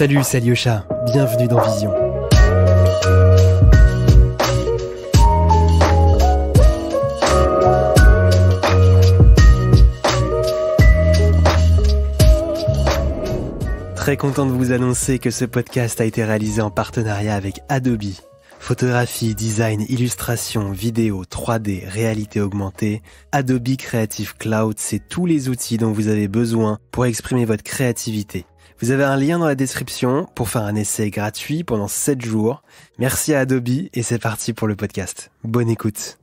Salut, c'est Alyosha. Bienvenue dans Vision. Très content de vous annoncer que ce podcast a été réalisé en partenariat avec Adobe. Photographie, design, illustration, vidéo, 3D, réalité augmentée, Adobe Creative Cloud, c'est tous les outils dont vous avez besoin pour exprimer votre créativité. Vous avez un lien dans la description pour faire un essai gratuit pendant 7 jours. Merci à Adobe et c'est parti pour le podcast. Bonne écoute.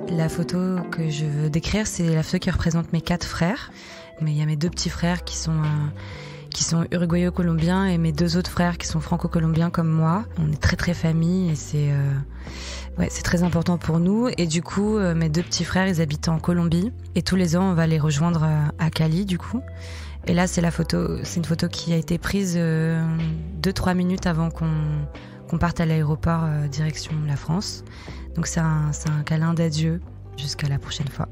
La photo que je veux décrire, c'est la photo qui représente mes 4 frères. Mais il y a mes 2 petits frères qui sont uruguayo-colombiens et mes 2 autres frères qui sont franco-colombiens comme moi. On est très famille et c'est très important pour nous. Et du coup, mes 2 petits frères, ils habitent en Colombie. Et tous les ans, on va les rejoindre à Cali, du coup. Et là, c'est une photo qui a été prise 2-3 minutes avant qu'on parte à l'aéroport direction la France. Donc c'est un câlin d'adieu jusqu'à la prochaine fois.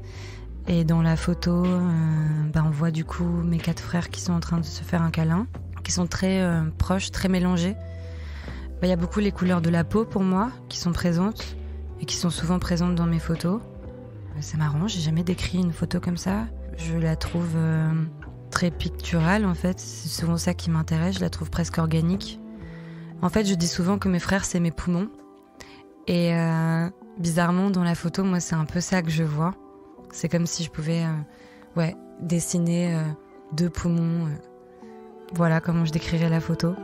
Et dans la photo, on voit du coup mes 4 frères qui sont en train de se faire un câlin, qui sont très proches, très mélangés. Il y a beaucoup les couleurs de la peau pour moi qui sont présentes et qui sont souvent présentes dans mes photos. C'est marrant, j'ai jamais décrit une photo comme ça. Je la trouve très picturale en fait, c'est souvent ça qui m'intéresse, je la trouve presque organique. En fait, je dis souvent que mes frères, c'est mes poumons. Et bizarrement, dans la photo, moi, c'est un peu ça que je vois. C'est comme si je pouvais dessiner 2 poumons. Voilà comment je décrirais la photo.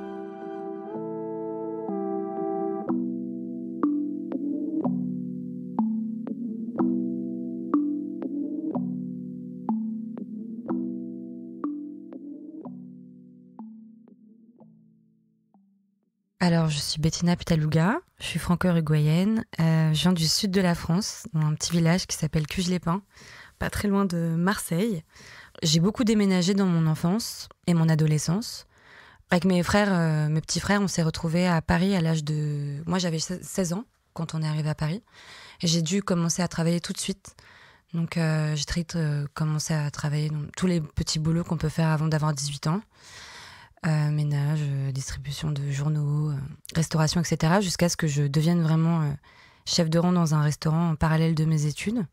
Alors, je suis Bettina Pitaluga, je suis franco-uruguayenne, je viens du sud de la France, dans un petit village qui s'appelle Cuges-les-Pins, pas très loin de Marseille. J'ai beaucoup déménagé dans mon enfance et mon adolescence. Avec mes petits frères, on s'est retrouvés à Paris à l'âge de... Moi, j'avais 16 ans quand on est arrivé à Paris et j'ai dû commencer à travailler tout de suite. Donc, j'ai très vite commencé à travailler dans tous les petits boulots qu'on peut faire avant d'avoir 18 ans. Ménage, distribution de journaux, restauration, etc. jusqu'à ce que je devienne vraiment chef de rang dans un restaurant en parallèle de mes études.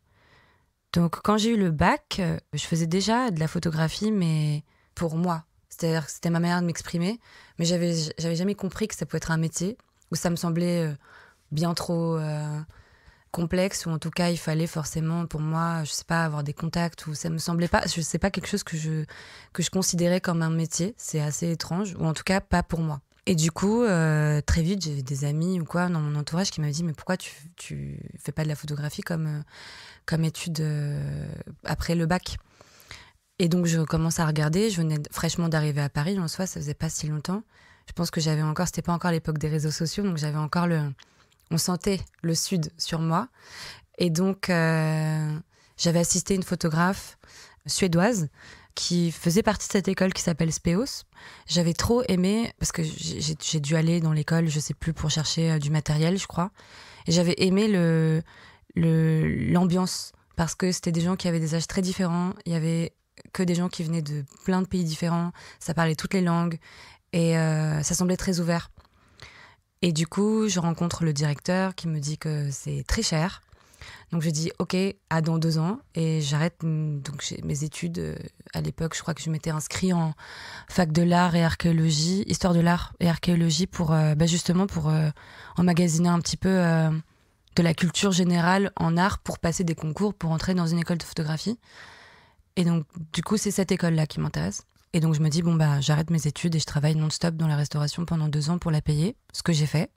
Donc quand j'ai eu le bac, je faisais déjà de la photographie, mais pour moi. C'est-à-dire que c'était ma manière de m'exprimer, mais j'avais jamais compris que ça pouvait être un métier, où ça me semblait bien trop complexe, ou en tout cas il fallait forcément pour moi, je sais pas, avoir des contacts, ou ça me semblait pas, je sais pas, quelque chose que je considérais comme un métier. C'est assez étrange, ou en tout cas pas pour moi. Et du coup, très vite, j'ai des amis ou quoi dans mon entourage qui m'avaient dit mais pourquoi tu fais pas de la photographie comme étude après le bac? Et donc je commence à regarder, je venais fraîchement d'arriver à Paris, en soi ça faisait pas si longtemps. Je pense que c'était pas encore l'époque des réseaux sociaux, donc j'avais encore on sentait le sud sur moi. Et donc, j'avais assisté une photographe suédoise qui faisait partie de cette école qui s'appelle Speos. J'avais trop aimé, parce que j'ai dû aller dans l'école, je sais plus, pour chercher du matériel, je crois. Et j'avais aimé l'ambiance, parce que c'était des gens qui avaient des âges très différents. Il y avait que des gens qui venaient de plein de pays différents. Ça parlait toutes les langues. Et ça semblait très ouvert. Et du coup, je rencontre le directeur qui me dit que c'est très cher. Donc je dis OK, à dans 2 ans. Et j'arrête mes études. À l'époque, je crois que je m'étais inscrite en fac de l'art et archéologie, histoire de l'art et archéologie pour justement pour emmagasiner un petit peu de la culture générale en art pour passer des concours pour entrer dans une école de photographie. Et donc du coup, c'est cette école-là qui m'intéresse. Et donc je me dis, j'arrête mes études et je travaille non-stop dans la restauration pendant 2 ans pour la payer, ce que j'ai fait.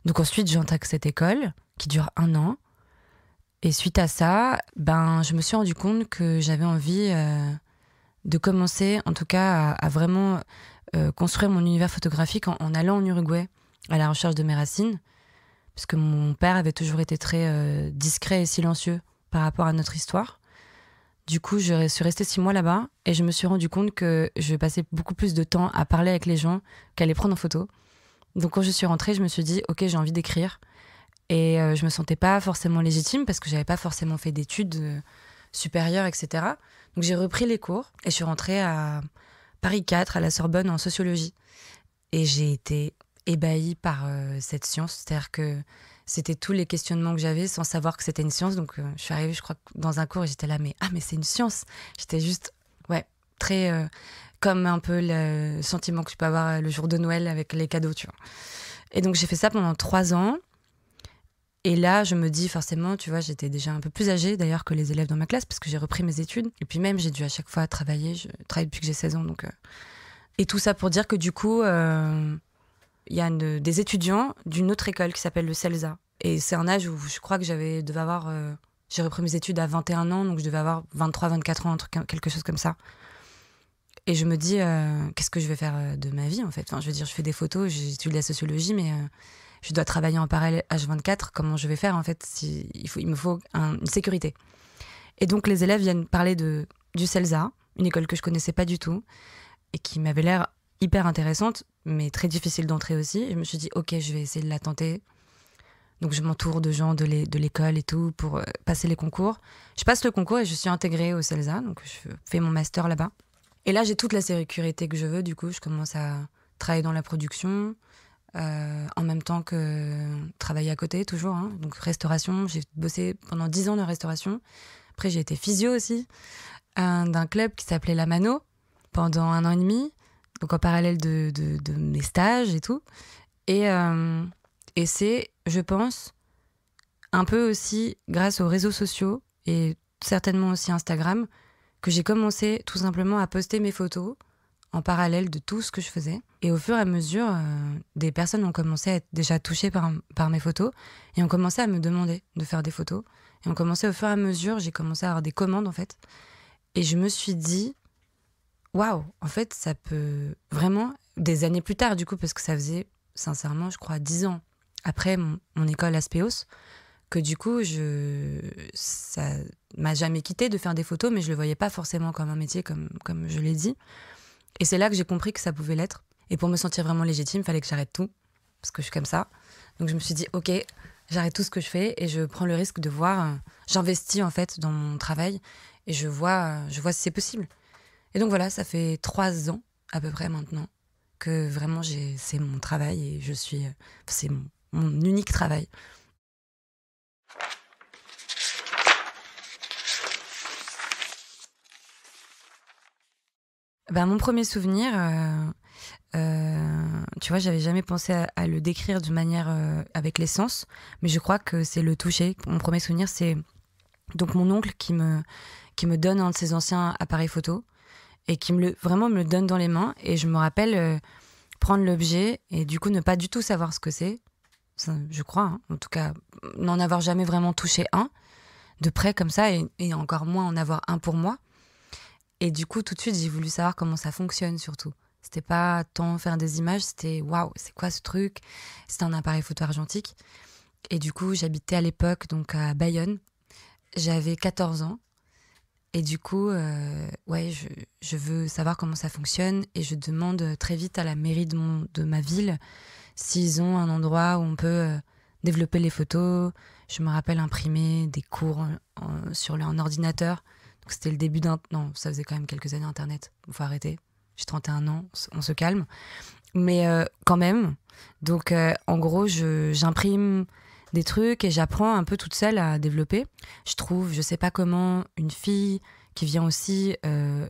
Donc ensuite, j'intègre cette école qui dure 1 an. Et suite à ça, je me suis rendu compte que j'avais envie de commencer, en tout cas, à vraiment construire mon univers photographique en allant en Uruguay à la recherche de mes racines. Parce que mon père avait toujours été très discret et silencieux par rapport à notre histoire. Du coup, je suis restée 6 mois là-bas et je me suis rendu compte que je passais beaucoup plus de temps à parler avec les gens qu'à les prendre en photo. Donc quand je suis rentrée, je me suis dit, ok, j'ai envie d'écrire. Et je me sentais pas forcément légitime parce que j'avais pas forcément fait d'études supérieures, etc. Donc j'ai repris les cours et je suis rentrée à Paris 4, à la Sorbonne, en sociologie. Et j'ai été ébahie par cette science. C'est-à-dire que c'était tous les questionnements que j'avais sans savoir que c'était une science. Donc je suis arrivée, je crois, dans un cours et j'étais là, mais c'est une science. J'étais juste, ouais, très... comme un peu le sentiment que tu peux avoir le jour de Noël avec les cadeaux, tu vois. Et donc j'ai fait ça pendant 3 ans. Et là, je me dis forcément, tu vois, j'étais déjà un peu plus âgée d'ailleurs que les élèves dans ma classe parce que j'ai repris mes études. Et puis même, j'ai dû à chaque fois travailler. Je travaille depuis que j'ai 16 ans. Donc, Et tout ça pour dire que du coup, il y a des étudiants d'une autre école qui s'appelle le CELSA. Et c'est un âge où je crois que devais avoir... j'ai repris mes études à 21 ans, donc je devais avoir 23, 24 ans, quelque chose comme ça. Et je me dis, qu'est-ce que je vais faire de ma vie en fait, enfin, je veux dire, je fais des photos, j'étudie la sociologie, mais... je dois travailler en parallèle H24, comment je vais faire en fait il me faut une sécurité. Et donc les élèves viennent parler du CELSA, une école que je connaissais pas du tout et qui m'avait l'air hyper intéressante, mais très difficile d'entrer aussi. Et je me suis dit, ok, je vais essayer de la tenter. Donc je m'entoure de gens de l'école et tout pour passer les concours. Je passe le concours et je suis intégrée au CELSA, donc je fais mon master là-bas. Et là, j'ai toute la sécurité que je veux, du coup, je commence à travailler dans la production, en même temps que travailler à côté, toujours. Hein. Donc restauration, j'ai bossé pendant 10 ans de restauration. Après, j'ai été physio aussi, d'un club qui s'appelait La Mano, pendant 1 an et demi, donc en parallèle de mes stages et tout. Et c'est, je pense, un peu aussi grâce aux réseaux sociaux et certainement aussi Instagram, que j'ai commencé tout simplement à poster mes photos en parallèle de tout ce que je faisais. Et au fur et à mesure, des personnes ont commencé à être déjà touchées par mes photos et ont commencé à me demander de faire des photos. Et ont commencé au fur et à mesure, j'ai commencé à avoir des commandes en fait. Et je me suis dit, waouh, en fait, ça peut vraiment, des années plus tard du coup, parce que ça faisait sincèrement, je crois, 10 ans après mon école Aspéos, que du coup, ça m'a jamais quitté de faire des photos, mais je le voyais pas forcément comme un métier, comme je l'ai dit. Et c'est là que j'ai compris que ça pouvait l'être. Et pour me sentir vraiment légitime, il fallait que j'arrête tout, parce que je suis comme ça. Donc je me suis dit, ok, j'arrête tout ce que je fais et je prends le risque de voir, j'investis en fait dans mon travail et je vois si c'est possible. Et donc voilà, ça fait 3 ans à peu près maintenant que vraiment c'est mon travail et c'est mon unique travail. Mon premier souvenir, tu vois, j'avais jamais pensé à le décrire de manière avec les sens, mais je crois que c'est le toucher. Mon premier souvenir, c'est donc mon oncle qui me donne un de ses anciens appareils photo et qui vraiment me le donne dans les mains. Et je me rappelle prendre l'objet et du coup ne pas du tout savoir ce que c'est, ça, je crois, hein, en tout cas, n'en avoir jamais vraiment touché un de près comme ça et encore moins en avoir un pour moi. Et du coup, tout de suite, j'ai voulu savoir comment ça fonctionne surtout. C'était pas tant faire des images, c'était waouh, c'est quoi ce truc? C'était un appareil photo argentique. Et du coup, j'habitais à l'époque donc à Bayonne. J'avais 14 ans. Et du coup, je veux savoir comment ça fonctionne. Et je demande très vite à la mairie de ma ville s'ils ont un endroit où on peut développer les photos. Je me rappelle imprimer des cours sur un ordinateur. Donc c'était le début Non, ça faisait quand même quelques années Internet. Il faut arrêter. J'ai 31 ans, on se calme. Mais quand même. Donc en gros, j'imprime des trucs et j'apprends un peu toute seule à développer. Je trouve, je sais pas comment, une fille qui vient aussi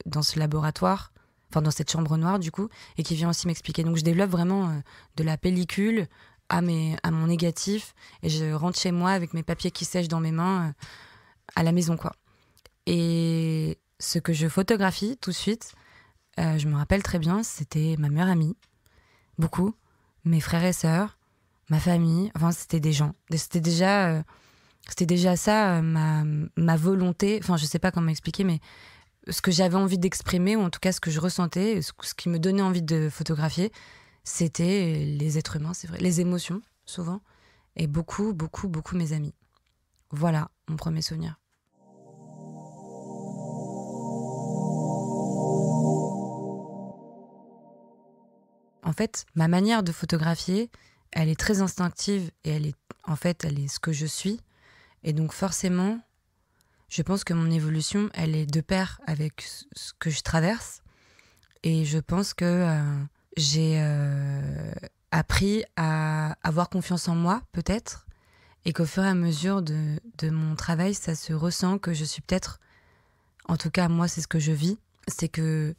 dans ce laboratoire, enfin dans cette chambre noire du coup, et qui vient aussi m'expliquer. Donc je développe vraiment de la pellicule à mon négatif et je rentre chez moi avec mes papiers qui sèchent dans mes mains à la maison quoi. Et ce que je photographie tout de suite, je me rappelle très bien, c'était ma meilleure amie, beaucoup, mes frères et sœurs, ma famille, enfin c'était des gens. C'était déjà ça, ma volonté, enfin je sais pas comment expliquer, mais ce que j'avais envie d'exprimer, ou en tout cas ce que je ressentais, ce qui me donnait envie de photographier, c'était les êtres humains, c'est vrai, les émotions, souvent, et beaucoup, beaucoup, beaucoup mes amis. Voilà, mon premier souvenir. En fait, ma manière de photographier, elle est très instinctive et elle est ce que je suis. Et donc forcément, je pense que mon évolution, elle est de pair avec ce que je traverse. Et je pense que j'ai appris à avoir confiance en moi, peut-être, et qu'au fur et à mesure de mon travail, ça se ressent que je suis peut-être, en tout cas moi c'est ce que je vis, c'est que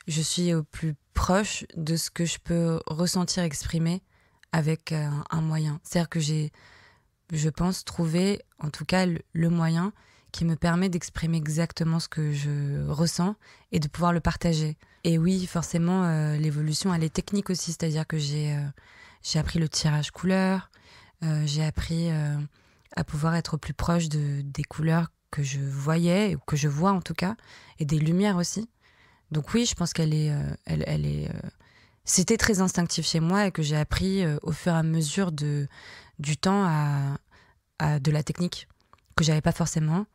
je suis au plus proche de ce que je peux ressentir, exprimer avec un moyen. C'est-à-dire que j'ai, je pense, trouvé en tout cas le moyen qui me permet d'exprimer exactement ce que je ressens et de pouvoir le partager. Et oui, forcément, l'évolution, elle est technique aussi, c'est-à-dire que j'ai appris le tirage couleur, j'ai appris à pouvoir être plus proche des couleurs que je voyais, ou que je vois en tout cas, et des lumières aussi. Donc oui, je pense qu'elle est... c'était très instinctif chez moi et que j'ai appris au fur et à mesure du temps à de la technique que j'avais pas forcément.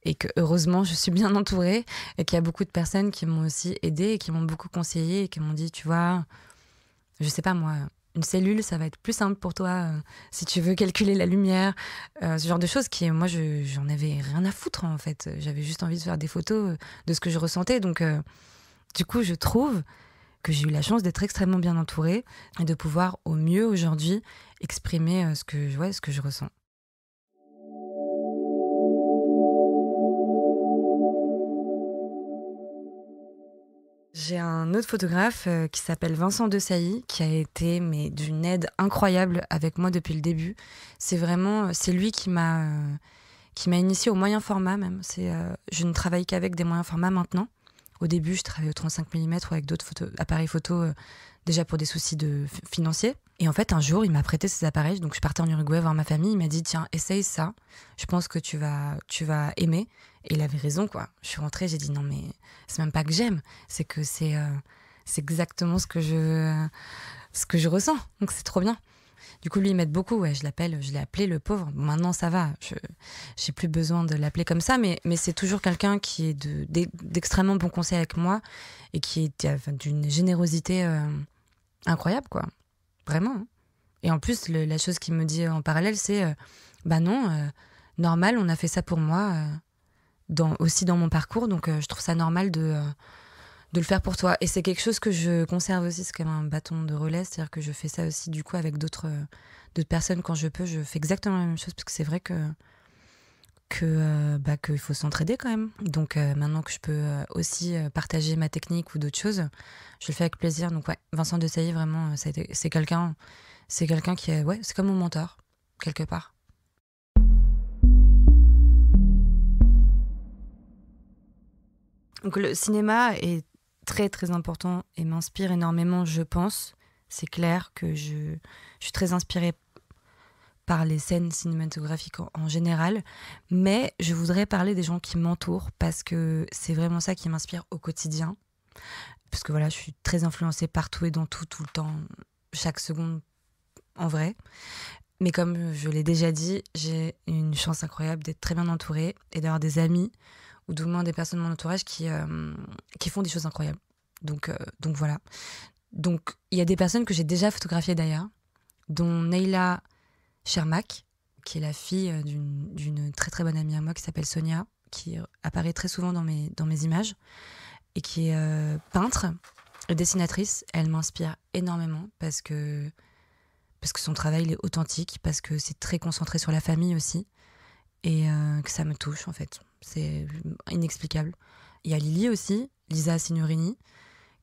Et que heureusement, je suis bien entourée et qu'il y a beaucoup de personnes qui m'ont aussi aidée et qui m'ont beaucoup conseillé et qui m'ont dit, tu vois, je sais pas moi, une cellule, ça va être plus simple pour toi si tu veux calculer la lumière, ce genre de choses qui, moi, j'en avais rien à foutre en fait. J'avais juste envie de faire des photos de ce que je ressentais. Donc, du coup, je trouve que j'ai eu la chance d'être extrêmement bien entourée et de pouvoir au mieux aujourd'hui exprimer ce que je ressens. J'ai un autre photographe qui s'appelle Vincent de Sailly, qui a été d'une aide incroyable avec moi depuis le début. C'est lui qui m'a initiée au moyen format même. Je ne travaille qu'avec des moyens formats maintenant. Au début, je travaillais au 35 mm ou avec d'autres appareils photo déjà pour des soucis financiers. Et en fait, un jour, il m'a prêté ces appareils. Donc, je partais en Uruguay voir ma famille. Il m'a dit, tiens, essaye ça. Je pense que tu vas aimer. Et il avait raison, quoi. Je suis rentrée, j'ai dit, non, mais c'est même pas que j'aime. C'est que c'est exactement ce que je ressens. Donc, c'est trop bien. Du coup, lui, il m'aide beaucoup. Ouais, je l'ai appelé le pauvre. Bon, maintenant, ça va. J'ai plus besoin de l'appeler comme ça. Mais c'est toujours quelqu'un qui est d'extrêmement bon conseil avec moi et qui est d'une générosité incroyable, quoi. Vraiment. Hein. Et en plus, la chose qu'il me dit en parallèle, c'est bah non, normal, on a fait ça pour moi, aussi dans mon parcours, donc je trouve ça normal de le faire pour toi. Et c'est quelque chose que je conserve aussi, c'est comme un bâton de relais, c'est-à-dire que je fais ça aussi du coup avec d'autres personnes quand je peux, je fais exactement la même chose, parce que c'est vrai qu'il faut s'entraider quand même. Donc maintenant que je peux aussi partager ma technique ou d'autres choses, je le fais avec plaisir. Donc ouais, Vincent de Sailly, vraiment, c'est quelqu'un qui est, ouais, c'est comme mon mentor, quelque part. Donc le cinéma est très très important et m'inspire énormément, je pense. C'est clair que je suis très inspirée par les scènes cinématographiques en général, mais je voudrais parler des gens qui m'entourent parce que c'est vraiment ça qui m'inspire au quotidien. Parce que voilà, je suis très influencée partout et dans tout le temps, chaque seconde, en vrai. Mais comme je l'ai déjà dit, j'ai une chance incroyable d'être très bien entourée et d'avoir des amis ou du moins des personnes de mon entourage qui font des choses incroyables. Donc voilà. Donc il y a des personnes que j'ai déjà photographiées d'ailleurs, dont Neila Shermak, qui est la fille d'une très très bonne amie à moi qui s'appelle Sonia, qui apparaît très souvent dans mes images et qui est peintre et dessinatrice. Elle m'inspire énormément parce que son travail il est authentique, parce que c'est très concentré sur la famille aussi et que ça me touche en fait. C'est inexplicable. Il y a Lily aussi, Lisa Signorini,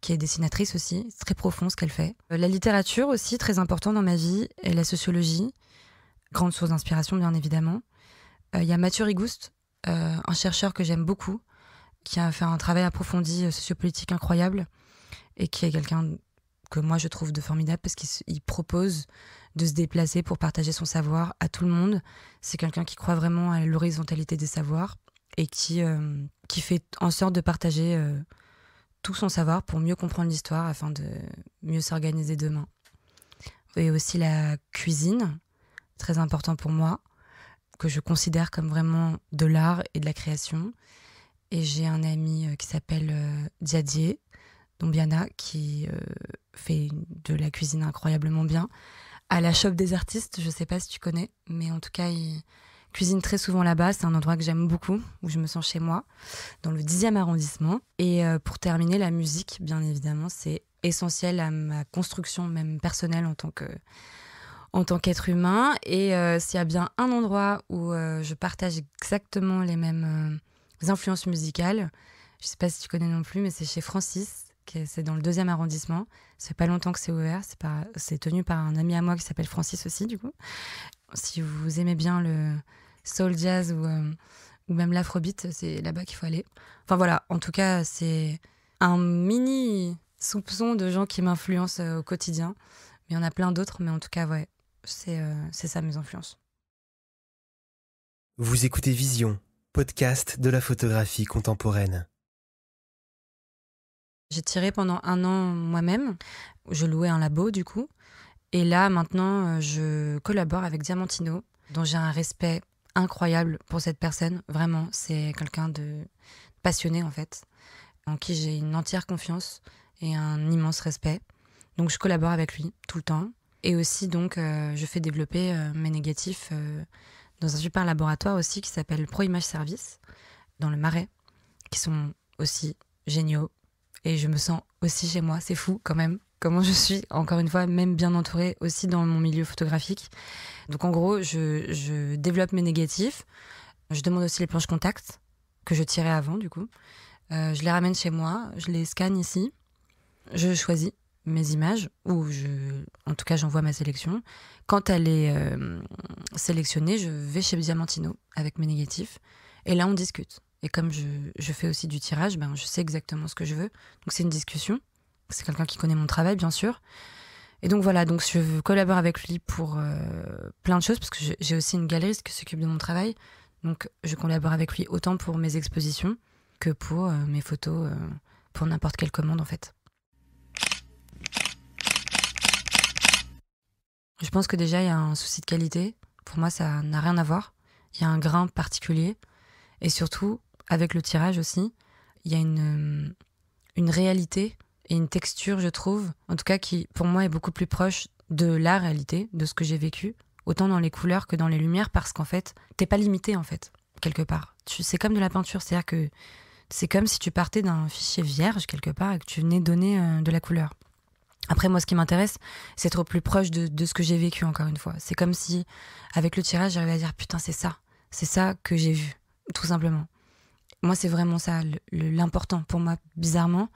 qui est dessinatrice aussi. C'est très profond ce qu'elle fait. La littérature aussi, très important dans ma vie, et la sociologie. Grande source d'inspiration, bien évidemment. Il y a Mathieu Rigouste, un chercheur que j'aime beaucoup, qui a fait un travail approfondi sociopolitique incroyable et qui est quelqu'un que moi je trouve de formidable parce qu'il propose de se déplacer pour partager son savoir à tout le monde. C'est quelqu'un qui croit vraiment à l'horizontalité des savoirs et qui fait en sorte de partager tout son savoir pour mieux comprendre l'histoire afin de mieux s'organiser demain. Et aussi la cuisine, très important pour moi, que je considère comme vraiment de l'art et de la création. Et j'ai un ami qui s'appelle Diadier, Dombiana, qui fait de la cuisine incroyablement bien, à la Shop des Artistes, je sais pas si tu connais, mais en tout cas, il cuisine très souvent là-bas. C'est un endroit que j'aime beaucoup, où je me sens chez moi, dans le 10e arrondissement. Et pour terminer, la musique, bien évidemment, c'est essentiel à ma construction, même personnelle, en tant qu'être humain. Et s'il y a bien un endroit où je partage exactement les mêmes influences musicales, je sais pas si tu connais non plus, mais c'est chez Francis, c'est dans le 2e arrondissement. Ça fait pas longtemps que c'est ouvert. C'est tenu par un ami à moi qui s'appelle Francis aussi, du coup. Si vous aimez bien le soul jazz ou même l'afrobeat, c'est là-bas qu'il faut aller. Enfin voilà, en tout cas, c'est un mini soupçon de gens qui m'influencent au quotidien. Mais il y en a plein d'autres, mais en tout cas, ouais, c'est ça mes influences. Vous écoutez Vision, podcast de la photographie contemporaine. J'ai tiré pendant 1 an moi-même. Je louais un labo, du coup. Et là, maintenant, je collabore avec Diamantino, dont j'ai un respect incroyable pour cette personne. Vraiment, c'est quelqu'un de passionné, en fait, en qui j'ai une entière confiance et un immense respect. Donc, je collabore avec lui tout le temps. Et aussi, donc, je fais développer mes négatifs dans un super laboratoire aussi qui s'appelle Pro Image Service, dans le Marais, qui sont aussi géniaux. Et je me sens aussi chez moi, c'est fou quand même, comment je suis, encore une fois, même bien entourée aussi dans mon milieu photographique. Donc en gros, je développe mes négatifs, je demande aussi les planches contact, que je tirais avant du coup. Je les ramène chez moi, je les scanne ici, je choisis mes images, ou en tout cas j'envoie ma sélection. Quand elle est sélectionnée, je vais chez Diamantino avec mes négatifs, et là on discute. Et comme je fais aussi du tirage, ben, je sais exactement ce que je veux. Donc c'est une discussion. C'est quelqu'un qui connaît mon travail, bien sûr. Et donc voilà, donc je collabore avec lui pour plein de choses, parce que j'ai aussi une galeriste qui s'occupe de mon travail. Donc je collabore avec lui autant pour mes expositions que pour mes photos, pour n'importe quelle commande en fait. Je pense que déjà il y a un souci de qualité. Pour moi, ça n'a rien à voir. Il y a un grain particulier. Et surtout, avec le tirage aussi, il y a une réalité et une texture, je trouve, en tout cas qui, pour moi, est beaucoup plus proche de la réalité, de ce que j'ai vécu, autant dans les couleurs que dans les lumières, parce qu'en fait, t'es pas limité, en fait, quelque part. C'est comme de la peinture, c'est-à-dire que c'est comme si tu partais d'un fichier vierge, quelque part, et que tu venais donner de la couleur. Après, moi, ce qui m'intéresse, c'est être au plus proche de ce que j'ai vécu, encore une fois. C'est comme si, avec le tirage, j'arrivais à dire, putain, c'est ça que j'ai vu. Tout simplement. Moi, c'est vraiment ça, l'important pour moi, bizarrement,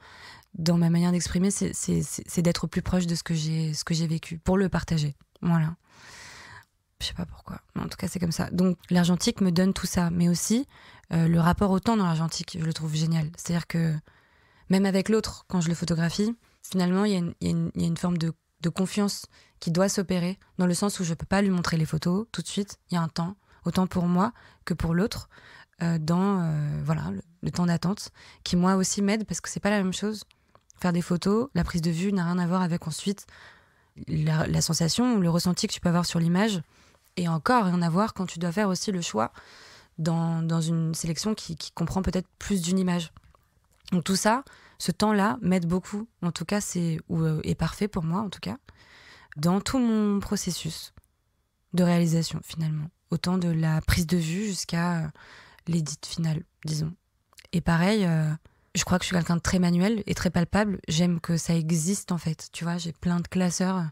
dans ma manière d'exprimer, c'est d'être au plus proche de ce que j'ai vécu, pour le partager. Voilà. Je sais pas pourquoi, mais en tout cas, c'est comme ça. Donc, l'argentique me donne tout ça, mais aussi le rapport au temps dans l'argentique, je le trouve génial. C'est-à-dire que, même avec l'autre, quand je le photographie, finalement, il y a une forme de confiance qui doit s'opérer, dans le sens où je peux pas lui montrer les photos tout de suite, il y a un temps, autant pour moi que pour l'autre, dans voilà, le temps d'attente, qui moi aussi m'aide, parce que c'est pas la même chose. Faire des photos, la prise de vue n'a rien à voir avec ensuite la sensation ou le ressenti que tu peux avoir sur l'image, et encore rien à voir quand tu dois faire aussi le choix dans une sélection qui comprend peut-être plus d'une image. Donc tout ça, ce temps-là m'aide beaucoup, en tout cas est parfait pour moi en tout cas, dans tout mon processus de réalisation finalement, autant de la prise de vue jusqu'à l'édit final, disons. Et pareil, je crois que je suis quelqu'un de très manuel et très palpable. J'aime que ça existe en fait. Tu vois, j'ai plein de classeurs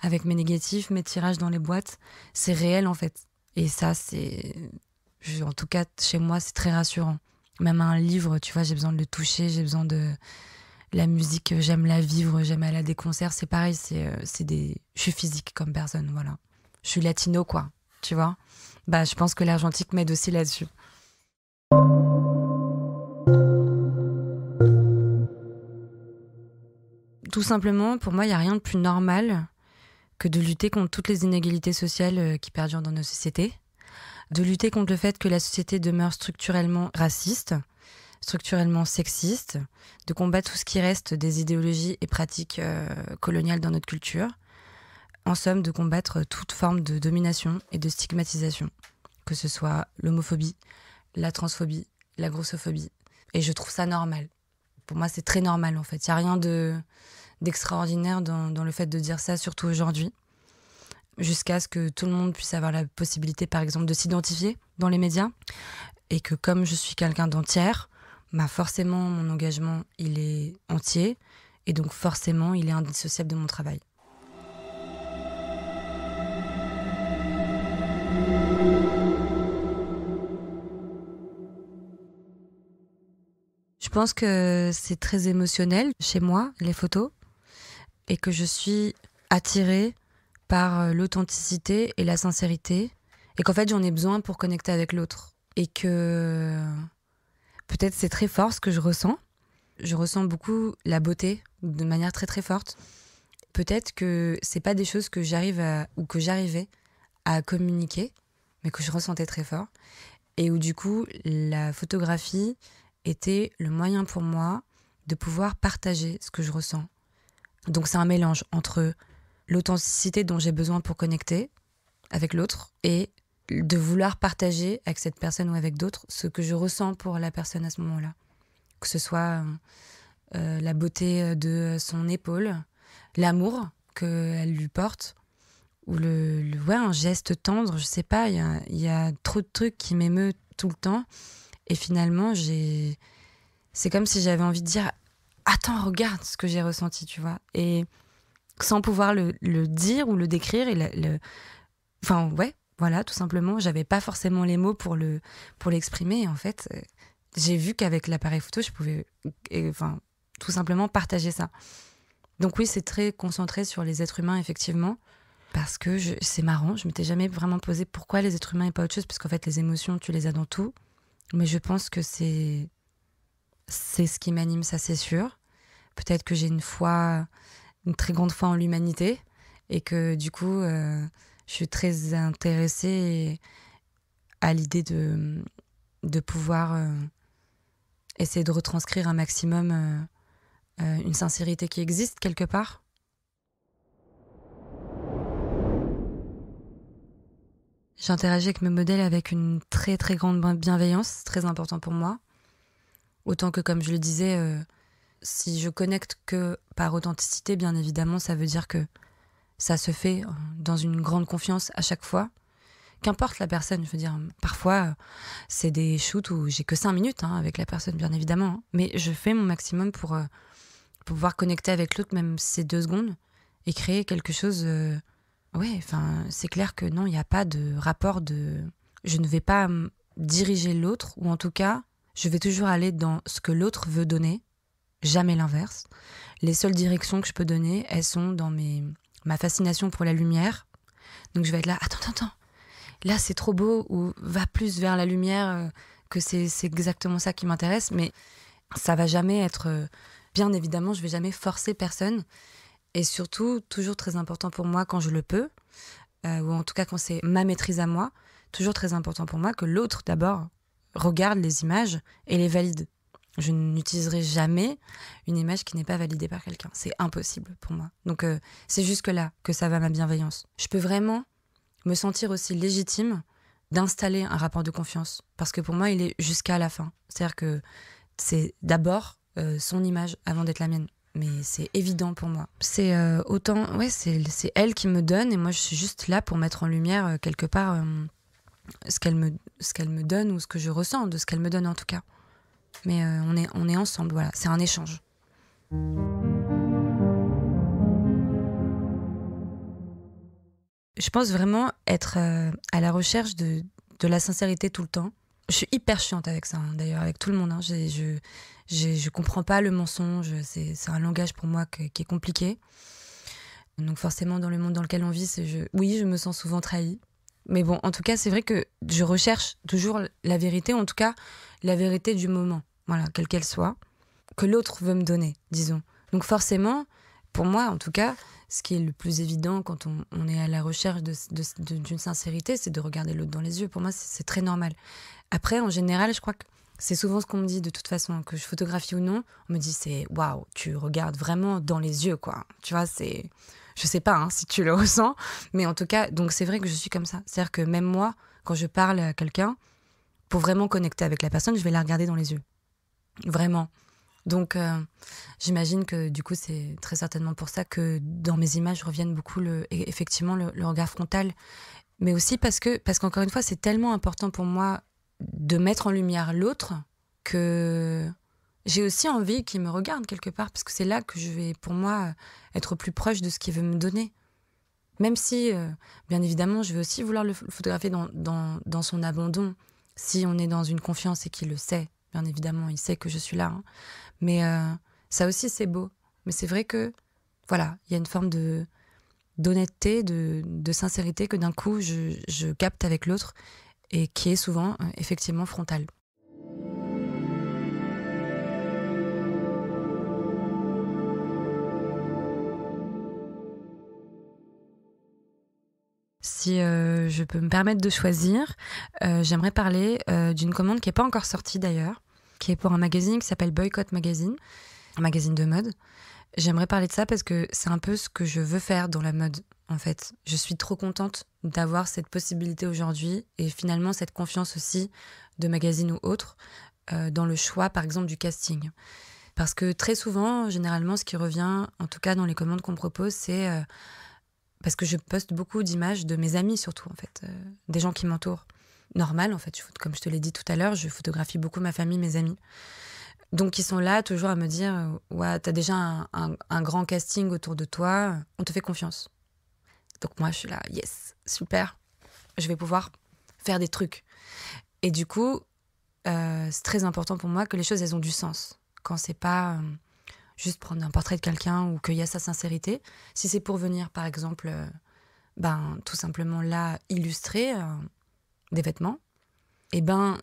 avec mes négatifs, mes tirages dans les boîtes. C'est réel en fait. Et ça, en tout cas, chez moi, c'est très rassurant. Même un livre, tu vois, j'ai besoin de le toucher, j'ai besoin de la musique, j'aime la vivre, j'aime aller à des concerts. C'est pareil, je suis physique comme personne, voilà. Je suis latino, quoi, tu vois. Bah, je pense que l'argentique m'aide aussi là-dessus. Tout simplement, pour moi, il n'y a rien de plus normal que de lutter contre toutes les inégalités sociales qui perdurent dans nos sociétés, de lutter contre le fait que la société demeure structurellement raciste, structurellement sexiste, de combattre tout ce qui reste des idéologies et pratiques coloniales dans notre culture, en somme, de combattre toute forme de domination et de stigmatisation, que ce soit l'homophobie, la transphobie, la grossophobie. Et je trouve ça normal. Pour moi, c'est très normal, en fait. Il n'y a rien d'extraordinaire dans le fait de dire ça, surtout aujourd'hui. Jusqu'à ce que tout le monde puisse avoir la possibilité, par exemple, de s'identifier dans les médias. Et que comme je suis quelqu'un d'entière, bah forcément, mon engagement, il est entier. Et donc, forcément, il est indissociable de mon travail. Je pense que c'est très émotionnel chez moi, les photos, et que je suis attirée par l'authenticité et la sincérité, et qu'en fait j'en ai besoin pour connecter avec l'autre. Et que peut-être c'est très fort ce que je ressens. Je ressens beaucoup la beauté de manière très très forte. Peut-être que c'est pas des choses que j'arrivais à communiquer, mais que je ressentais très fort. Et où du coup la photographie était le moyen pour moi de pouvoir partager ce que je ressens. Donc c'est un mélange entre l'authenticité dont j'ai besoin pour connecter avec l'autre et de vouloir partager avec cette personne ou avec d'autres ce que je ressens pour la personne à ce moment-là. Que ce soit la beauté de son épaule, l'amour qu'elle lui porte, ou un geste tendre, je sais pas, il y a trop de trucs qui m'émeut tout le temps. Et finalement, c'est comme si j'avais envie de dire « Attends, regarde ce que j'ai ressenti, tu vois ?» Et sans pouvoir le dire ou le décrire. Enfin, ouais, voilà, tout simplement. J'avais pas forcément les mots pour l'exprimer. Et en fait, j'ai vu qu'avec l'appareil photo, je pouvais tout simplement partager ça. Donc oui, c'est très concentré sur les êtres humains, effectivement. Parce que c'est marrant, je m'étais jamais vraiment posé pourquoi les êtres humains et pas autre chose. Parce qu'en fait, les émotions, tu les as dans tout. Mais je pense que c'est ce qui m'anime, ça c'est sûr. Peut-être que j'ai une très grande foi en l'humanité et que du coup, je suis très intéressée à l'idée de pouvoir essayer de retranscrire un maximum une sincérité qui existe quelque part. J'interagis avec mes modèles avec une très très grande bienveillance, c'est très important pour moi. Autant que, comme je le disais, si je connecte que par authenticité, bien évidemment, ça veut dire que ça se fait dans une grande confiance à chaque fois. Qu'importe la personne, je veux dire, parfois, c'est des shoots où j'ai que 5 minutes avec la personne, bien évidemment. Mais je fais mon maximum pour pouvoir connecter avec l'autre, même ces 2 secondes, et créer quelque chose... c'est clair que non, il n'y a pas de rapport de... Je ne vais pas diriger l'autre, ou en tout cas, je vais toujours aller dans ce que l'autre veut donner, jamais l'inverse. Les seules directions que je peux donner, elles sont dans ma fascination pour la lumière. Donc je vais être là, attends, là c'est trop beau, ou va plus vers la lumière, que c'est exactement ça qui m'intéresse, mais ça va jamais être... Bien évidemment, je vais jamais forcer personne. Et surtout, toujours très important pour moi quand je le peux, ou en tout cas quand c'est ma maîtrise à moi, toujours très important pour moi que l'autre d'abord regarde les images et les valide. Je n'utiliserai jamais une image qui n'est pas validée par quelqu'un. C'est impossible pour moi. Donc c'est jusque-là que ça va ma bienveillance. Je peux vraiment me sentir aussi légitime d'installer un rapport de confiance. Parce que pour moi, il est jusqu'à la fin. C'est-à-dire que c'est d'abord son image avant d'être la mienne. Mais c'est évident pour moi. C'est c'est elle qui me donne et moi je suis juste là pour mettre en lumière quelque part ce qu'elle me donne ou ce que je ressens de ce qu'elle me donne en tout cas. Mais on est ensemble, voilà, c'est un échange. Je pense vraiment être à la recherche de la sincérité tout le temps. Je suis hyper chiante avec ça, d'ailleurs, avec tout le monde. Je comprends pas le mensonge, c'est un langage pour moi qui est compliqué. Donc forcément, dans le monde dans lequel on vit, oui, je me sens souvent trahie. Mais bon, en tout cas, c'est vrai que je recherche toujours la vérité, en tout cas, la vérité du moment, voilà, quelle qu'elle soit, que l'autre veut me donner, disons. Donc forcément, pour moi, en tout cas, ce qui est le plus évident quand on est à la recherche d'une sincérité, c'est de regarder l'autre dans les yeux. Pour moi, c'est très normal. Après, en général, je crois que c'est souvent ce qu'on me dit de toute façon, que je photographie ou non. On me dit, c'est waouh, tu regardes vraiment dans les yeux, quoi. Tu vois, c'est... Je sais pas si tu le ressens, mais en tout cas, donc c'est vrai que je suis comme ça. C'est-à-dire que même moi, quand je parle à quelqu'un, pour vraiment connecter avec la personne, je vais la regarder dans les yeux. Vraiment. Donc, j'imagine que du coup, c'est très certainement pour ça que dans mes images reviennent beaucoup effectivement le regard frontal. Mais aussi parce qu'encore une fois, c'est tellement important pour moi de mettre en lumière l'autre que j'ai aussi envie qu'il me regarde quelque part, parce que c'est là que je vais, pour moi, être plus proche de ce qu'il veut me donner. Même si, bien évidemment, je vais aussi vouloir le photographier dans son abandon, si on est dans une confiance et qu'il le sait. Bien évidemment, il sait que je suis là. Hein. Mais ça aussi, c'est beau. Mais c'est vrai que, voilà, il y a une forme d'honnêteté, de sincérité que d'un coup, je capte avec l'autre et qui est souvent, effectivement, frontale. Si je peux me permettre de choisir, j'aimerais parler d'une commande qui n'est pas encore sortie d'ailleurs, qui est pour un magazine qui s'appelle Boycott Magazine, un magazine de mode. J'aimerais parler de ça parce que c'est un peu ce que je veux faire dans la mode, en fait. Je suis trop contente d'avoir cette possibilité aujourd'hui et finalement cette confiance aussi de magazine ou autre dans le choix, par exemple, du casting. Parce que très souvent, généralement, ce qui revient, en tout cas dans les commandes qu'on me propose, c'est... parce que je poste beaucoup d'images de mes amis surtout, en fait, des gens qui m'entourent. Normal, en fait, comme je te l'ai dit tout à l'heure, je photographie beaucoup ma famille, mes amis. Donc ils sont là toujours à me dire « Ouais, t'as déjà un grand casting autour de toi, on te fait confiance. » Donc moi, je suis là « Yes, super, je vais pouvoir faire des trucs. » Et du coup, c'est très important pour moi que les choses, elles ont du sens. Quand c'est pas... juste prendre un portrait de quelqu'un ou qu'il y a sa sincérité. Si c'est pour venir, par exemple, tout simplement là, illustrer des vêtements, eh ben,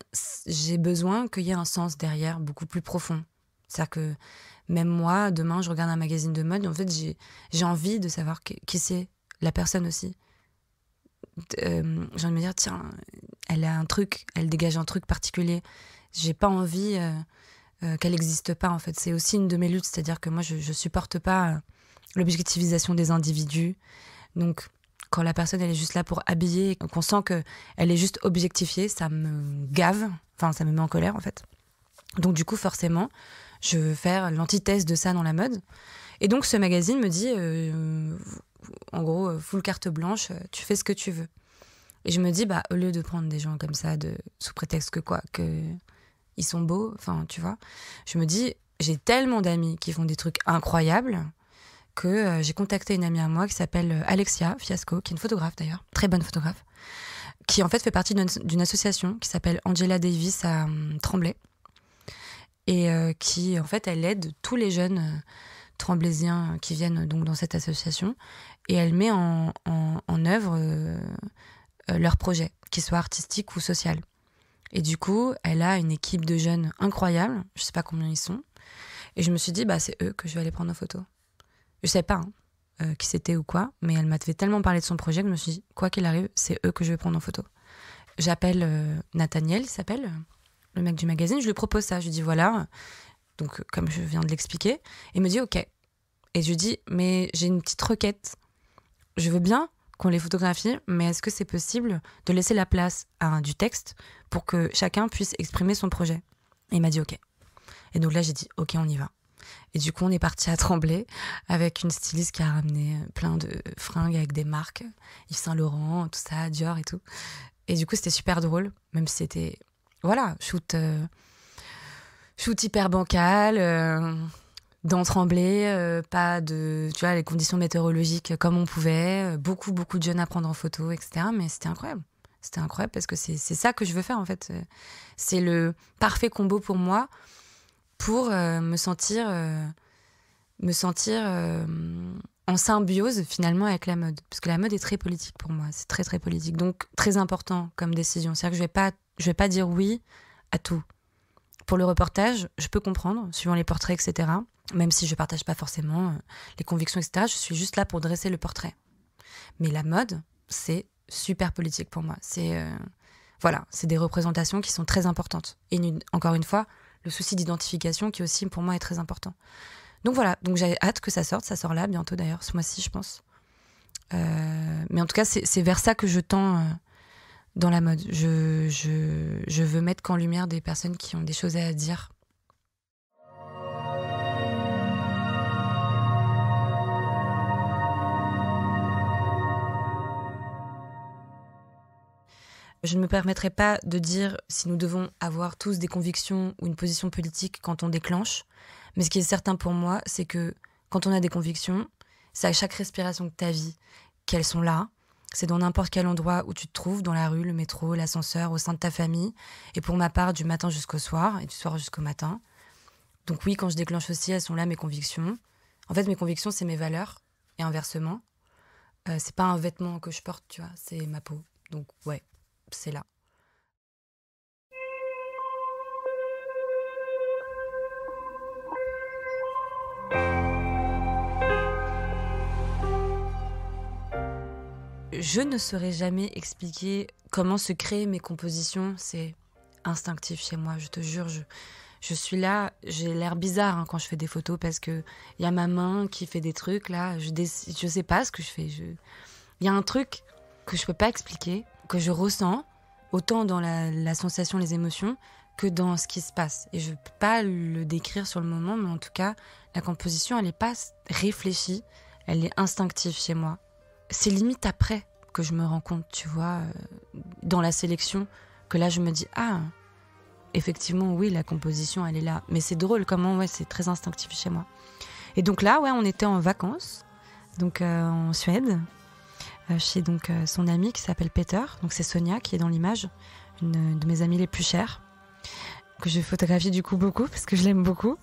j'ai besoin qu'il y ait un sens derrière, beaucoup plus profond. C'est-à-dire que même moi, demain, je regarde un magazine de mode, en fait, j'ai envie de savoir qui c'est, la personne aussi. J'ai envie de me dire, tiens, elle a un truc, elle dégage un truc particulier. J'ai pas envie... qu'elle n'existe pas, en fait. C'est aussi une de mes luttes, c'est-à-dire que moi, je supporte pas l'objectivisation des individus. Donc, quand la personne, elle est juste là pour habiller, qu'on sent qu'elle est juste objectifiée, ça me gave, enfin, ça me met en colère, en fait. Donc, du coup, forcément, je veux faire l'antithèse de ça dans la mode. Et donc, ce magazine me dit, en gros, full carte blanche, tu fais ce que tu veux. Et je me dis, au lieu de prendre des gens comme ça, sous prétexte que ils sont beaux, enfin, tu vois. Je me dis, j'ai tellement d'amis qui font des trucs incroyables que j'ai contacté une amie à moi qui s'appelle Alexia Fiasco, qui est une photographe d'ailleurs, très bonne photographe, qui en fait fait partie d'une association qui s'appelle Angela Davis à Tremblay et qui, en fait, elle aide tous les jeunes tremblaysiens qui viennent donc dans cette association et elle met en œuvre leurs projets, qu'ils soient artistiques ou sociaux. Et du coup, elle a une équipe de jeunes incroyables, je sais pas combien ils sont, et je me suis dit, c'est eux que je vais aller prendre en photo. Je sais pas qui c'était ou quoi, mais elle m'a fait tellement parler de son projet que je me suis dit, quoi qu'il arrive, c'est eux que je vais prendre en photo. J'appelle Nathaniel, il s'appelle, le mec du magazine, je lui propose ça, je lui dis voilà, donc comme je viens de l'expliquer, il me dit ok. Et je lui dis, mais j'ai une petite requête, je veux bien qu'on les photographie, mais est-ce que c'est possible de laisser la place à du texte pour que chacun puisse exprimer son projet? Et il m'a dit ok. Et donc là, j'ai dit ok, on y va. Et du coup, on est parti à Tremblay avec une styliste qui a ramené plein de fringues avec des marques, Yves Saint Laurent, tout ça, Dior et tout. Et du coup, c'était super drôle, même si c'était, voilà, shoot hyper bancal, dans Tremblay, pas de, tu vois, les conditions météorologiques comme on pouvait, beaucoup de jeunes à prendre en photo, etc. Mais c'était incroyable. C'était incroyable parce que c'est ça que je veux faire, en fait. C'est le parfait combo pour moi pour me sentir en symbiose, finalement, avec la mode. Parce que la mode est très politique pour moi. C'est très, très politique. Donc, très important comme décision. C'est-à-dire que je vais pas dire oui à tout. Pour le reportage, je peux comprendre, suivant les portraits, etc. Même si je partage pas forcément les convictions, etc. Je suis juste là pour dresser le portrait. Mais la mode, c'est super politique pour moi. C'est des représentations qui sont très importantes. Et encore une fois, le souci d'identification qui aussi, pour moi, est très important. Donc voilà, donc j'ai hâte que ça sorte. Ça sort là, bientôt d'ailleurs, ce mois-ci, je pense. Mais en tout cas, c'est vers ça que je tends dans la mode. Je veux mettre qu'en lumière des personnes qui ont des choses à dire. Je ne me permettrai pas de dire si nous devons avoir tous des convictions ou une position politique quand on déclenche. Mais ce qui est certain pour moi, c'est que quand on a des convictions, c'est à chaque respiration de ta vie qu'elles sont là. C'est dans n'importe quel endroit où tu te trouves, dans la rue, le métro, l'ascenseur, au sein de ta famille. Et pour ma part, du matin jusqu'au soir et du soir jusqu'au matin. Donc oui, quand je déclenche aussi, elles sont là, mes convictions. En fait, mes convictions, c'est mes valeurs. Et inversement. C'est pas un vêtement que je porte, tu vois, c'est ma peau. Donc ouais, c'est là. Je ne saurais jamais expliquer comment se créent mes compositions. C'est instinctif chez moi, je te jure. Je suis là, j'ai l'air bizarre quand je fais des photos parce que y a ma main qui fait des trucs là. Je sais pas ce que je fais. Il y a un truc que je peux pas expliquer, que je ressens autant dans la sensation, les émotions, que dans ce qui se passe. Et je peux pas le décrire sur le moment, mais en tout cas, la composition, elle est pas réfléchie, elle est instinctive chez moi. C'est limite après que je me rends compte, tu vois, dans la sélection, que là je me dis, ah, effectivement, oui, la composition, elle est là. Mais c'est drôle comment, ouais, c'est très instinctif chez moi. Et donc là, ouais, on était en vacances, donc en Suède, chez donc son amie qui s'appelle Peter. Donc c'est Sonia qui est dans l'image, une de mes amies les plus chères, que je photographie du coup beaucoup parce que je l'aime beaucoup.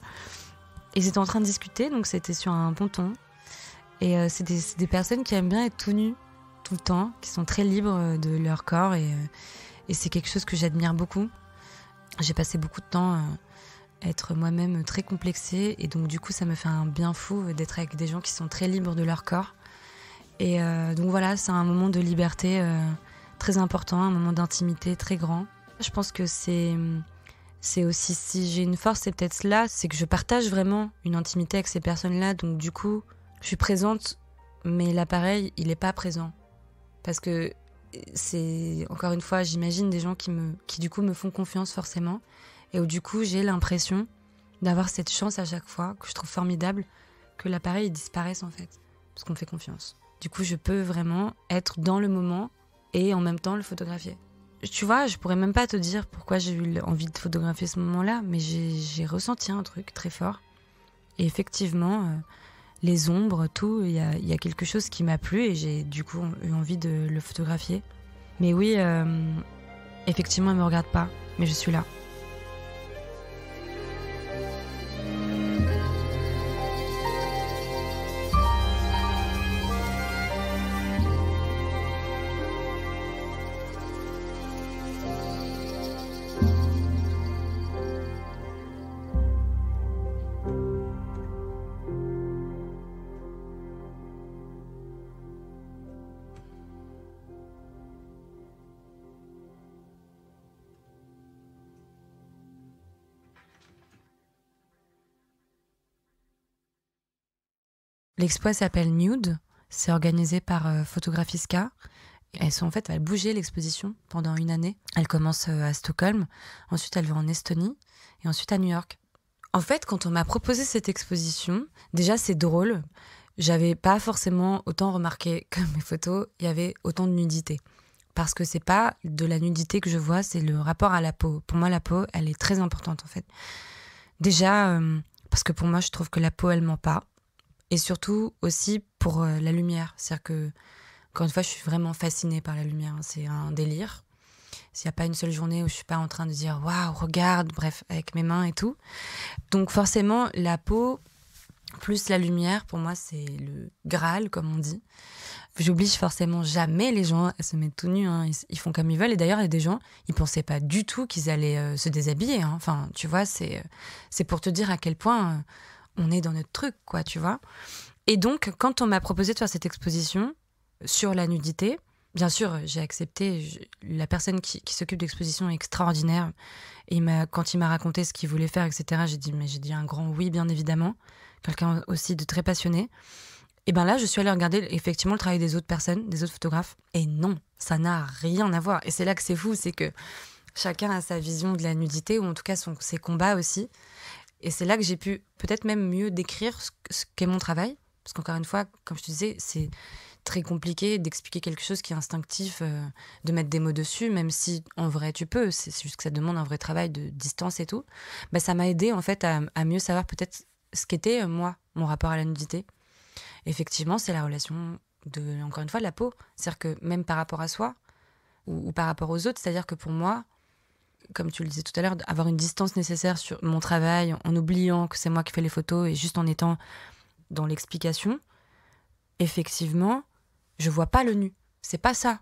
Et ils étaient en train de discuter, donc c'était sur un ponton. Et c'est des personnes qui aiment bien être tout nues tout le temps, qui sont très libres de leur corps et c'est quelque chose que j'admire beaucoup. J'ai passé beaucoup de temps à être moi-même très complexée et donc du coup ça me fait un bien fou d'être avec des gens qui sont très libres de leur corps. Et donc voilà, c'est un moment de liberté très important, un moment d'intimité très grand. Je pense que c'est aussi, si j'ai une force, c'est peut-être cela, c'est que je partage vraiment une intimité avec ces personnes-là, donc du coup je suis présente, mais l'appareil, il n'est pas présent. Parce que c'est, encore une fois, j'imagine des gens qui du coup me font confiance forcément. Et où du coup, j'ai l'impression d'avoir cette chance à chaque fois, que je trouve formidable, que l'appareil il disparaisse en fait. Parce qu'on me fait confiance. Du coup, je peux vraiment être dans le moment et en même temps le photographier. Tu vois, je pourrais même pas te dire pourquoi j'ai eu envie de photographier ce moment-là, mais j'ai ressenti un truc très fort. Et effectivement... les ombres, tout, il y a quelque chose qui m'a plu et j'ai du coup eu envie de le photographier. Mais oui, effectivement, elle ne me regarde pas, mais je suis là. L'expo s'appelle Nude, c'est organisé par Photographiska. Elle va bouger l'exposition pendant une année. Elle commence à Stockholm, ensuite elle va en Estonie et ensuite à New York. En fait, quand on m'a proposé cette exposition, déjà c'est drôle, j'avais pas forcément autant remarqué que mes photos, il y avait autant de nudité. Parce que c'est pas de la nudité que je vois, c'est le rapport à la peau. Pour moi, la peau, elle est très importante en fait. Déjà, parce que pour moi, je trouve que la peau, elle ment pas. Et surtout aussi pour la lumière. C'est-à-dire que, encore une fois, je suis vraiment fascinée par la lumière. C'est un délire. S'il n'y a pas une seule journée où je ne suis pas en train de dire « Waouh, regarde !» Bref, avec mes mains et tout. Donc forcément, la peau plus la lumière, pour moi, c'est le Graal, comme on dit. J'oblige forcément jamais les gens à se mettre tout nus. Hein. Ils font comme ils veulent. Et d'ailleurs, il y a des gens, ils ne pensaient pas du tout qu'ils allaient se déshabiller. Hein. Enfin, tu vois, c'est pour te dire à quel point... on est dans notre truc, quoi, tu vois. Et donc, quand on m'a proposé de faire cette exposition sur la nudité, bien sûr, j'ai accepté. La personne qui s'occupe de l'exposition est extraordinaire. Et quand il m'a raconté ce qu'il voulait faire, etc., j'ai dit un grand oui, bien évidemment. Quelqu'un aussi de très passionné. Et bien là, je suis allée regarder effectivement le travail des autres personnes, des autres photographes. Et non, ça n'a rien à voir. Et c'est là que c'est fou, c'est que chacun a sa vision de la nudité, ou en tout cas ses combats aussi. Et c'est là que j'ai pu peut-être même mieux décrire ce qu'est mon travail. Parce qu'encore une fois, comme je te disais, c'est très compliqué d'expliquer quelque chose qui est instinctif, de mettre des mots dessus, même si en vrai tu peux, c'est juste que ça demande un vrai travail de distance et tout. Bah, ça m'a aidé en fait à mieux savoir peut-être ce qu'était moi, mon rapport à la nudité. Effectivement, c'est la relation de, encore une fois, de la peau. C'est-à-dire que même par rapport à soi ou par rapport aux autres, c'est-à-dire que pour moi, comme tu le disais tout à l'heure, avoir une distance nécessaire sur mon travail en oubliant que c'est moi qui fais les photos et juste en étant dans l'explication, effectivement, je vois pas le nu. C'est pas ça.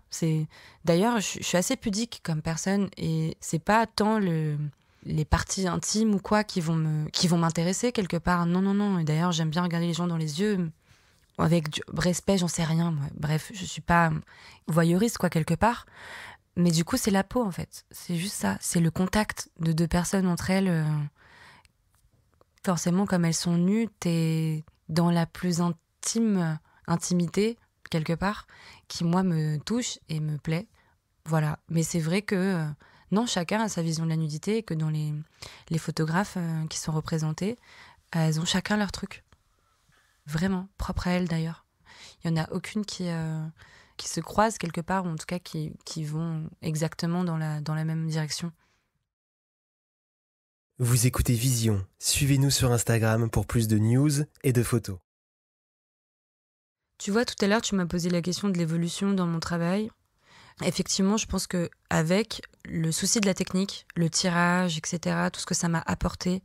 D'ailleurs, je suis assez pudique comme personne et c'est pas tant les parties intimes ou quoi qui vont m'intéresser quelque part. Non, non, non. Et d'ailleurs, j'aime bien regarder les gens dans les yeux avec du respect, j'en sais rien. Moi. Bref, je suis pas voyeuriste quoi quelque part. Mais du coup, c'est la peau en fait. C'est juste ça. C'est le contact de deux personnes entre elles. Forcément, comme elles sont nues, t'es dans la plus intimité quelque part qui moi me touche et me plaît. Voilà. Mais c'est vrai que non, chacun a sa vision de la nudité et que dans les photographes qui sont représentés, elles ont chacun leur truc. Vraiment, propre à elles d'ailleurs. Il n'y en a aucune qui se croisent quelque part, ou en tout cas qui vont exactement dans la même direction. Vous écoutez Vision. Suivez-nous sur Instagram pour plus de news et de photos. Tu vois, tout à l'heure, tu m'as posé la question de l'évolution dans mon travail. Effectivement, je pense qu'avec le souci de la technique, le tirage, etc., tout ce que ça m'a apporté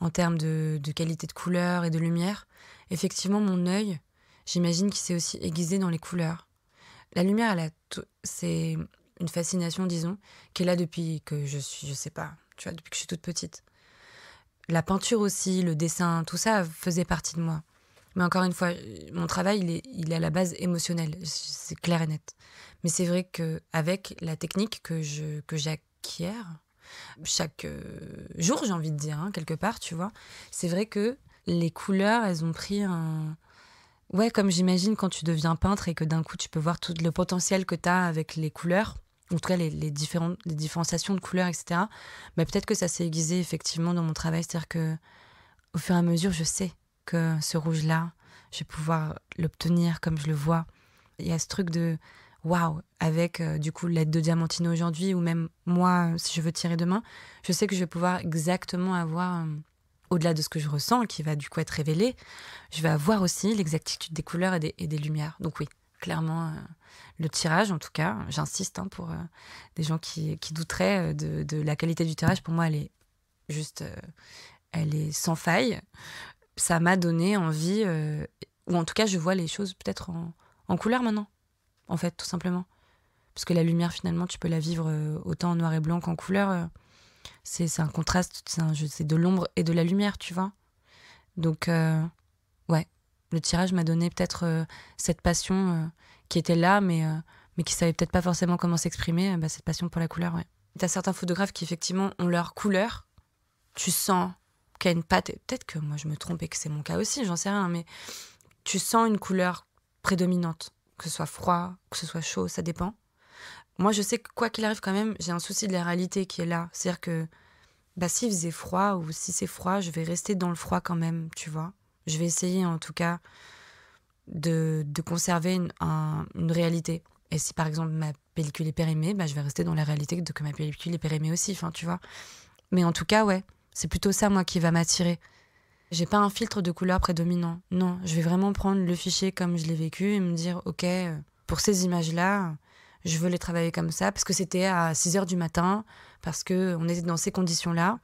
en termes de qualité de couleur et de lumière, effectivement, mon œil, j'imagine qu'il s'est aussi aiguisé dans les couleurs. La lumière, c'est une fascination, disons, qui est là depuis que je sais pas, tu vois, depuis que je suis toute petite. La peinture aussi, le dessin, tout ça faisait partie de moi. Mais encore une fois, mon travail, il est à la base émotionnel, c'est clair et net. Mais c'est vrai qu'avec la technique que j'acquiers chaque jour, j'ai envie de dire, hein, quelque part, tu vois, c'est vrai que les couleurs, elles ont pris un... Ouais, comme j'imagine quand tu deviens peintre et que d'un coup, tu peux voir tout le potentiel que tu as avec les couleurs, en tout cas les différenciations de couleurs, etc. Mais peut-être que ça s'est aiguisé effectivement dans mon travail, c'est-à-dire que au fur et à mesure, je sais que ce rouge-là, je vais pouvoir l'obtenir comme je le vois. Il y a ce truc de waouh, avec du coup l'aide de Diamantino aujourd'hui, ou même moi, si je veux tirer demain, je sais que je vais pouvoir exactement avoir, au-delà de ce que je ressens, qui va du coup être révélé, je vais avoir aussi l'exactitude des couleurs et des lumières. Donc oui, clairement, le tirage, en tout cas, j'insiste hein, pour des gens qui douteraient de la qualité du tirage, pour moi, elle est juste... elle est sans faille. Ça m'a donné envie, ou en tout cas, je vois les choses peut-être en couleur maintenant, en fait, tout simplement. Parce que la lumière, finalement, tu peux la vivre autant en noir et blanc qu'en couleur. C'est un contraste, c'est de l'ombre et de la lumière, tu vois. Donc, ouais, le tirage m'a donné peut-être cette passion qui était là, mais qui savait peut-être pas forcément comment s'exprimer, cette passion pour la couleur, ouais. T'as certains photographes qui, effectivement, ont leur couleur. Tu sens qu'il y a une patte, et peut-être que moi je me trompe et que c'est mon cas aussi, j'en sais rien, mais tu sens une couleur prédominante, que ce soit froid, que ce soit chaud, ça dépend. Moi je sais que quoi qu'il arrive quand même, j'ai un souci de la réalité qui est là, c'est-à-dire que s'il faisait froid ou si c'est froid, je vais rester dans le froid quand même, tu vois. Je vais essayer en tout cas de conserver une réalité. Et si par exemple ma pellicule est périmée, je vais rester dans la réalité que ma pellicule est périmée aussi, tu vois. Mais en tout cas, ouais, c'est plutôt ça, moi, qui va m'attirer. J'ai pas un filtre de couleur prédominant. Non, je vais vraiment prendre le fichier comme je l'ai vécu et me dire, OK, pour ces images-là, je veux les travailler comme ça, parce que c'était à 6h du matin, parce qu'on était dans ces conditions-là.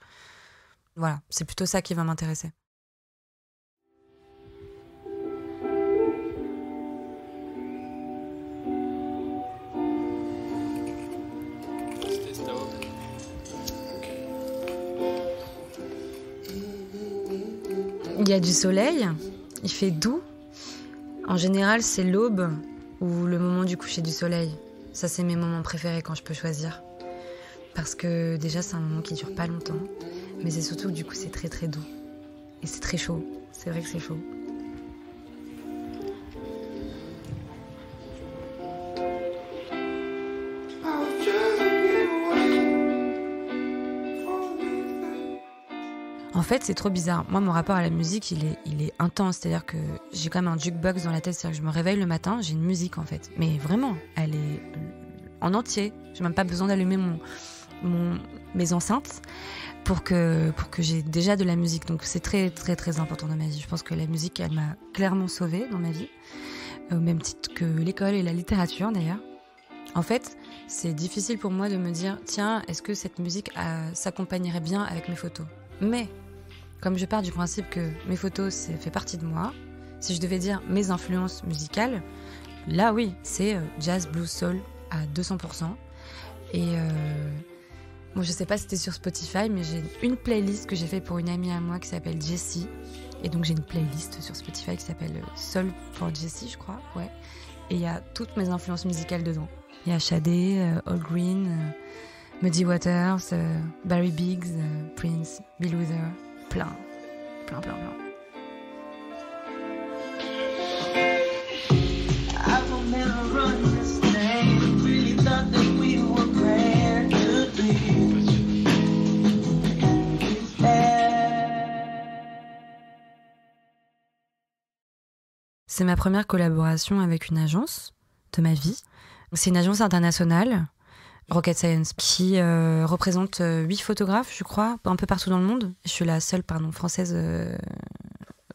Voilà, c'est plutôt ça qui va m'intéresser. Il y a du soleil, il fait doux. En général, c'est l'aube ou le moment du coucher du soleil. Ça, c'est mes moments préférés quand je peux choisir. Parce que déjà, c'est un moment qui dure pas longtemps. Mais c'est surtout que du coup, c'est très très doux. Et c'est très chaud. C'est vrai que c'est chaud. En fait, c'est trop bizarre. Moi, mon rapport à la musique, il est intense. C'est-à-dire que j'ai quand même un jukebox dans la tête. C'est-à-dire que je me réveille le matin, j'ai une musique en fait. Mais vraiment, elle est en entier. J'ai même pas besoin d'allumer mes enceintes pour que j'ai déjà de la musique. Donc c'est très très très important dans ma vie. Je pense que la musique, elle m'a clairement sauvée dans ma vie, au même titre que l'école et la littérature d'ailleurs. En fait, c'est difficile pour moi de me dire tiens, est-ce que cette musique s'accompagnerait bien avec mes photos ? Mais comme je pars du principe que mes photos, ça fait partie de moi, si je devais dire mes influences musicales, là oui, c'est jazz, blues, soul à 200%. Et bon, je sais pas si c'était sur Spotify, mais j'ai une playlist que j'ai fait pour une amie à moi qui s'appelle Jessie. Et donc j'ai une playlist sur Spotify qui s'appelle Soul for Jessie, je crois, ouais. Et il y a toutes mes influences musicales dedans. Il y a Sade, All Green, Muddy Waters, Barry Biggs, Prince, Bill Withers, plein. C'est ma première collaboration avec une agence de ma vie. C'est une agence internationale, Rocket Science, qui représente 8 photographes, je crois, un peu partout dans le monde. Je suis la seule, française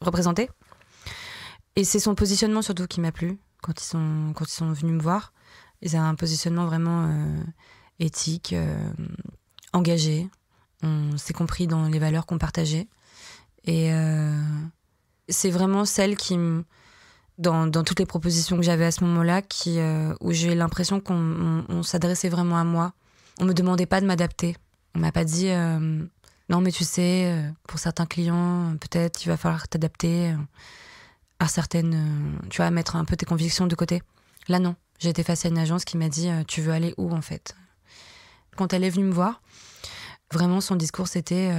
représentée. Et c'est son positionnement surtout qui m'a plu quand ils sont venus me voir. Ils ont un positionnement vraiment éthique, engagé. On s'est compris dans les valeurs qu'on partageait. Et c'est vraiment celle qui dans toutes les propositions que j'avais à ce moment-là, où j'ai l'impression qu'on s'adressait vraiment à moi. On me demandait pas de m'adapter. On m'a pas dit non mais tu sais, pour certains clients, peut-être il va falloir t'adapter à certaines, tu vois, mettre un peu tes convictions de côté. Là non, j'ai été face à une agence qui m'a dit tu veux aller où en fait ? Quand elle est venue me voir, vraiment son discours c'était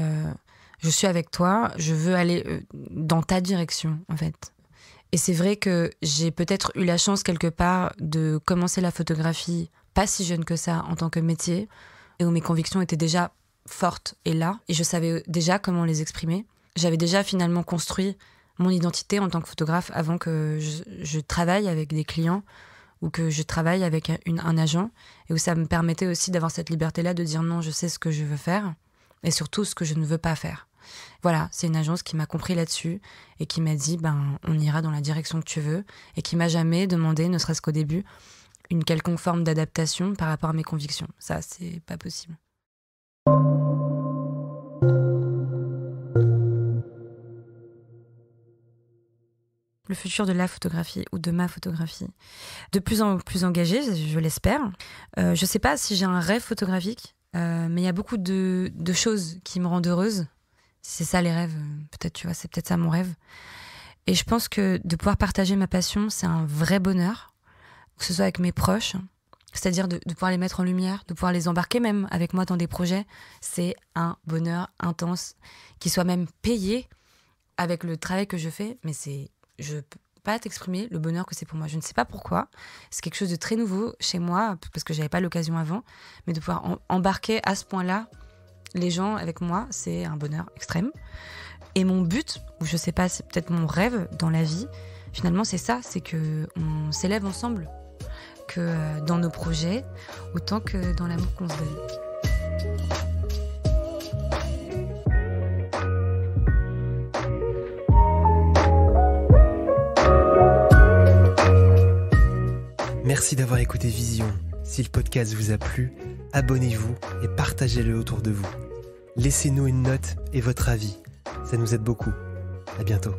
je suis avec toi, je veux aller dans ta direction en fait. Et c'est vrai que j'ai peut-être eu la chance quelque part de commencer la photographie pas si jeune que ça en tant que métier, et où mes convictions étaient déjà fortes et là, et je savais déjà comment les exprimer. J'avais déjà finalement construit mon identité en tant que photographe avant que je travaille avec des clients ou que je travaille avec un agent, et où ça me permettait aussi d'avoir cette liberté-là de dire non, je sais ce que je veux faire et surtout ce que je ne veux pas faire. Voilà, c'est une agence qui m'a compris là-dessus et qui m'a dit on ira dans la direction que tu veux, et qui m'a jamais demandé, ne serait-ce qu'au début, une quelconque forme d'adaptation par rapport à mes convictions. Ça, c'est pas possible. Le futur de la photographie ou de ma photographie, de plus en plus engagé, je l'espère. Je sais pas si j'ai un rêve photographique, mais il y a beaucoup de choses qui me rendent heureuse. C'est ça les rêves, peut-être, tu vois, c'est peut-être ça mon rêve. Et je pense que de pouvoir partager ma passion, c'est un vrai bonheur, que ce soit avec mes proches, c'est-à-dire de pouvoir les mettre en lumière, de pouvoir les embarquer même avec moi dans des projets. C'est un bonheur intense, qui soit même payé avec le travail que je fais, mais je peux pas t'exprimer le bonheur que c'est pour moi. Je ne sais pas pourquoi, c'est quelque chose de très nouveau chez moi, parce que j'avais pas l'occasion avant, mais de pouvoir embarquer à ce point-là les gens avec moi, c'est un bonheur extrême. Et mon but, ou je sais pas, c'est peut-être mon rêve dans la vie, finalement c'est ça, c'est qu'on s'élève ensemble, que dans nos projets, autant que dans l'amour qu'on se donne. Merci d'avoir écouté Vision. Si le podcast vous a plu, abonnez-vous et partagez-le autour de vous. Laissez-nous une note et votre avis. Ça nous aide beaucoup. À bientôt.